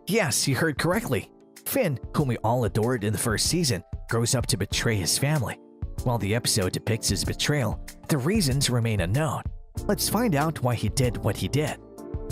Yes, you heard correctly. Finn, whom we all adored in the first season, grows up to betray his family. While the episode depicts his betrayal, the reasons remain unknown. Let's find out why he did what he did.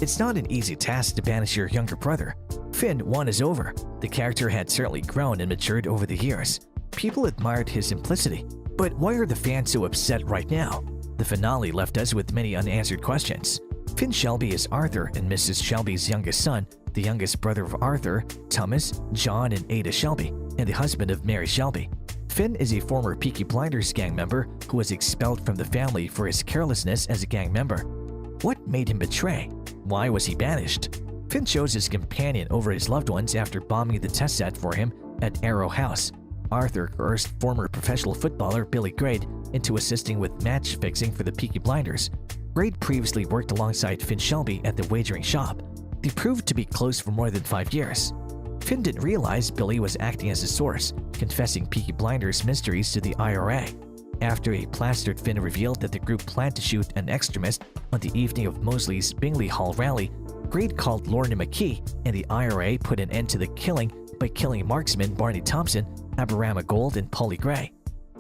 It's not an easy task to banish your younger brother. Finn won us over. The character had certainly grown and matured over the years. People admired his simplicity. But why are the fans so upset right now? The finale left us with many unanswered questions. Finn Shelby is Arthur and Mrs. Shelby's youngest son, the youngest brother of Arthur, Thomas, John, and Ada Shelby, and the husband of Mary Shelby. Finn is a former Peaky Blinders gang member who was expelled from the family for his carelessness as a gang member. What made him betray? Why was he banished? Finn chose his companion over his loved ones after bombing the test set for him at Arrow House. Arthur coerced former professional footballer Billy Grade into assisting with match fixing for the Peaky Blinders. Grade previously worked alongside Finn Shelby at the wagering shop. They proved to be close for more than 5 years. Finn didn't realize Billy was acting as a source, confessing Peaky Blinders mysteries to the IRA. After a plastered Finn revealed that the group planned to shoot an extremist on the evening of Mosley's Bingley Hall rally, Grade called Lorna McKee, and the IRA put an end to the killing by killing marksman Barney Thompson, Aberama Gold, and Polly Gray.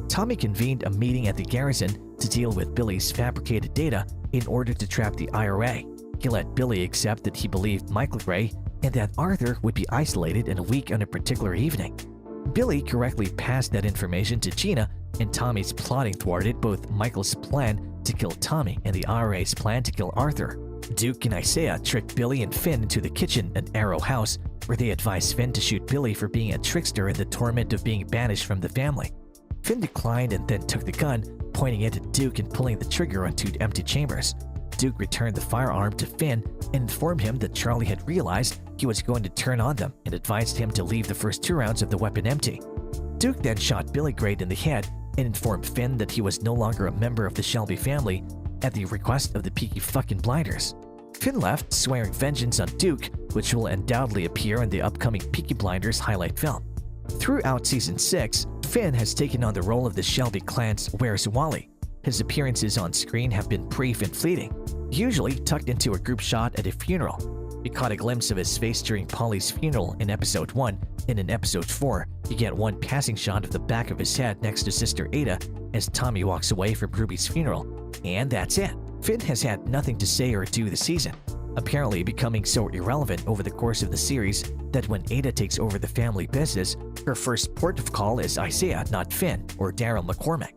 Tommy convened a meeting at the garrison to deal with Billy's fabricated data in order to trap the IRA. He let Billy accept that he believed Michael Gray and that Arthur would be isolated in a week on a particular evening. Billy correctly passed that information to Gina, and Tommy's plotting thwarted both Michael's plan to kill Tommy and the IRA's plan to kill Arthur. Duke and Isaiah tricked Billy and Finn into the kitchen at Arrow House, where they advised Finn to shoot Billy for being a trickster in the torment of being banished from the family. Finn declined and then took the gun, pointing it at Duke and pulling the trigger on 2 empty chambers. Duke returned the firearm to Finn and informed him that Charlie had realized he was going to turn on them and advised him to leave the first 2 rounds of the weapon empty. Duke then shot Billy Grade in the head and informed Finn that he was no longer a member of the Shelby family at the request of the Peaky fucking Blinders. Finn left, swearing vengeance on Duke, which will undoubtedly appear in the upcoming Peaky Blinders highlight film. Throughout Season 6, Finn has taken on the role of the Shelby clan's Where's Wally? His appearances on screen have been brief and fleeting, usually tucked into a group shot at a funeral. We caught a glimpse of his face during Polly's funeral in Episode 1, and in Episode 4, you get one passing shot of the back of his head next to Sister Ada as Tommy walks away from Ruby's funeral. And that's it. Finn has had nothing to say or do this season, apparently becoming so irrelevant over the course of the series that when Ada takes over the family business, her first port of call is Isaiah, not Finn or Daryl McCormack.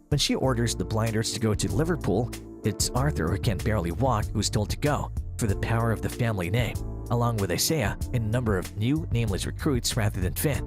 When she orders the Blinders to go to Liverpool, it's Arthur, who can barely walk, who's told to go for the power of the family name, along with Isaiah and a number of new nameless recruits rather than Finn.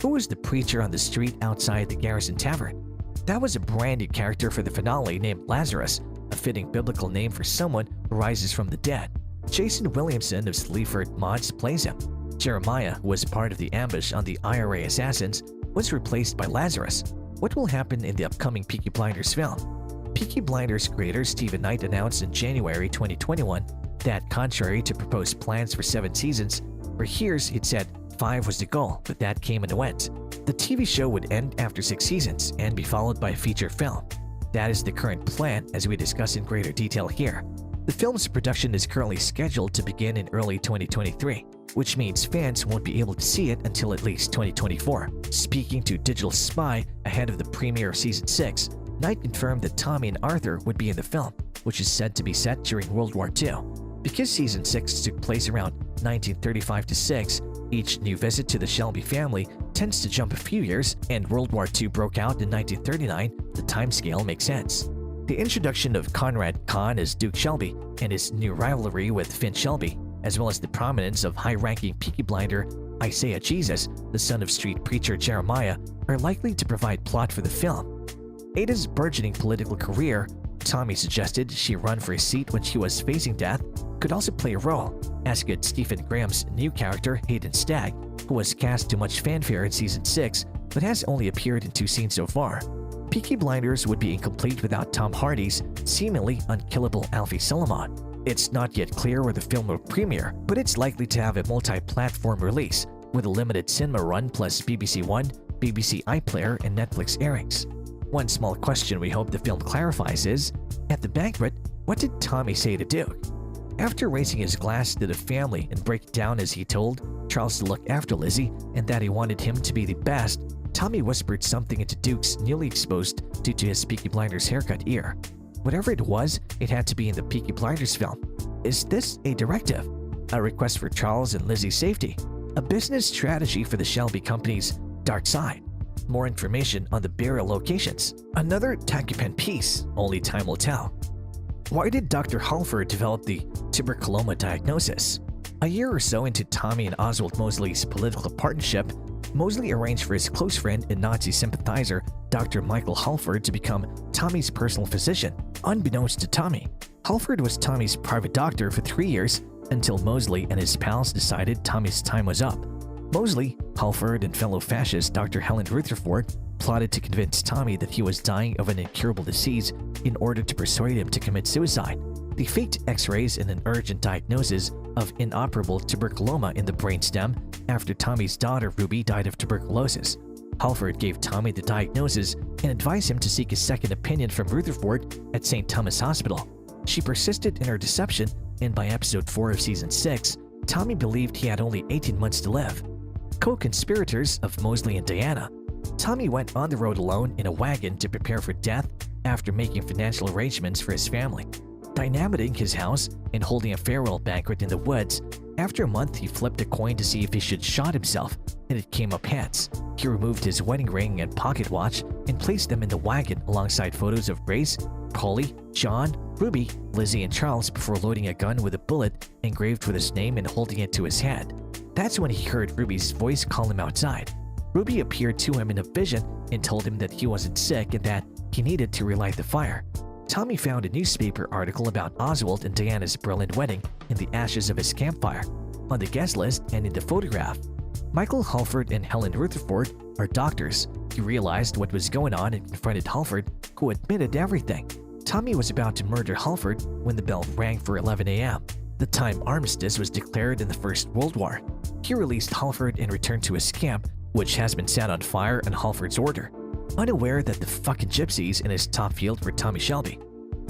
Who was the preacher on the street outside the Garrison Tavern? That was a brand new character for the finale named Lazarus, a fitting biblical name for someone who rises from the dead. Jason Williamson of Sleaford Mods plays him. Jeremiah, who was part of the ambush on the IRA assassins, was replaced by Lazarus. What will happen in the upcoming Peaky Blinders film? Peaky Blinders creator Stephen Knight announced in January 2021 that, contrary to proposed plans for 7 seasons, for years he'd said 5 was the goal, but that came and went. The TV show would end after 6 seasons and be followed by a feature film. That is the current plan, as we discuss in greater detail here. The film's production is currently scheduled to begin in early 2023, which means fans won't be able to see it until at least 2024. Speaking to Digital Spy ahead of the premiere of Season 6, Knight confirmed that Tommy and Arthur would be in the film, which is said to be set during World War II. Because Season 6 took place around 1935 to 6, each new visit to the Shelby family tends to jump a few years, and World War II broke out in 1939, the timescale makes sense. The introduction of Conrad Kahn as Duke Shelby and his new rivalry with Finn Shelby, as well as the prominence of high-ranking Peaky Blinder Isaiah Jesus, the son of street preacher Jeremiah, are likely to provide plot for the film. Ada's burgeoning political career, Tommy suggested she run for a seat when she was facing death, could also play a role, as could Stephen Graham's new character Hayden Stagg, who was cast to much fanfare in Season 6 but has only appeared in 2 scenes so far. Peaky Blinders would be incomplete without Tom Hardy's seemingly unkillable Alfie Solomon. It's not yet clear where the film will premiere, but it's likely to have a multi-platform release, with a limited cinema run plus BBC One, BBC iPlayer, and Netflix airings. One small question we hope the film clarifies is, at the banquet, what did Tommy say to Duke? After raising his glass to the family and breaking down as he told Charles to look after Lizzie and that he wanted him to be the best, Tommy whispered something into Duke's newly exposed due to his Peaky Blinders haircut ear. Whatever it was, it had to be in the Peaky Blinders film. Is this a directive? A request for Charles and Lizzie's safety? A business strategy for the Shelby company's dark side? More information on the burial locations? Another Tacupen piece? Only time will tell. Why did Dr. Halford develop the tuberculoma diagnosis? A year or so into Tommy and Oswald Mosley's political partnership, Mosley arranged for his close friend and Nazi sympathizer, Dr. Michael Halford, to become Tommy's personal physician. Unbeknownst to Tommy, Halford was Tommy's private doctor for 3 years until Mosley and his pals decided Tommy's time was up. Mosley, Halford, and fellow fascist Dr. Helen Rutherford plotted to convince Tommy that he was dying of an incurable disease in order to persuade him to commit suicide. They faked x-rays and an urgent diagnosis of inoperable tuberculoma in the brainstem after Tommy's daughter Ruby died of tuberculosis. Halford gave Tommy the diagnosis and advised him to seek a second opinion from Rutherford at St. Thomas Hospital. She persisted in her deception, and by episode 4 of season 6, Tommy believed he had only 18 months to live. Co-conspirators of Mosley and Diana, Tommy went on the road alone in a wagon to prepare for death after making financial arrangements for his family. Dynamiting his house and holding a farewell banquet in the woods, after a month he flipped a coin to see if he should shot himself, and it came up heads. He removed his wedding ring and pocket watch and placed them in the wagon alongside photos of Grace, Polly, John, Ruby, Lizzie, and Charles before loading a gun with a bullet engraved with his name and holding it to his head. That's when he heard Ruby's voice call him outside. Ruby appeared to him in a vision and told him that he wasn't sick and that he needed to relight the fire. Tommy found a newspaper article about Oswald and Diana's Berlin wedding in the ashes of his campfire, on the guest list and in the photograph. Michael Halford and Helen Rutherford are doctors. He realized what was going on and confronted Halford, who admitted everything. Tommy was about to murder Halford when the bell rang for 11 a.m. The time armistice was declared in the First World War. He released Halford and returned to his camp, which has been set on fire on Halford's order, unaware that the fucking gypsies in his top field were Tommy Shelby.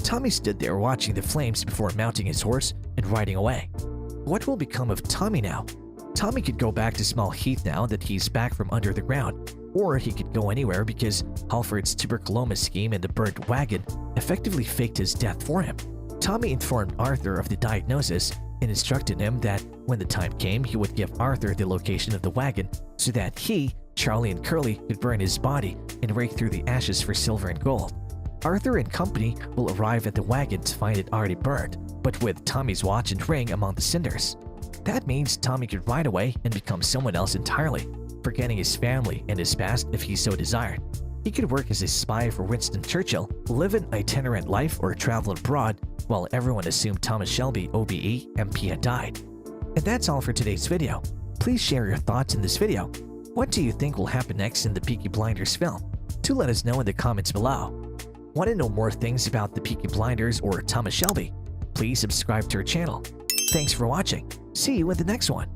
Tommy stood there watching the flames before mounting his horse and riding away. What will become of Tommy now? Tommy could go back to Small Heath now that he's back from under the ground, or he could go anywhere because Halford's tuberculoma scheme and the burnt wagon effectively faked his death for him. Tommy informed Arthur of the diagnosis and instructed him that when the time came, he would give Arthur the location of the wagon so that he, Charlie, and Curly could burn his body and rake through the ashes for silver and gold. Arthur and company will arrive at the wagon to find it already burned, but with Tommy's watch and ring among the cinders. That means Tommy could ride away and become someone else entirely, forgetting his family and his past if he so desired. He could work as a spy for Winston Churchill, live an itinerant life, or travel abroad while everyone assumed Thomas Shelby, OBE, MP had died. And that's all for today's video. Please share your thoughts in this video. What do you think will happen next in the Peaky Blinders film? Do let us know in the comments below. Want to know more things about the Peaky Blinders or Thomas Shelby? Please subscribe to our channel. Thanks for watching. See you in the next one.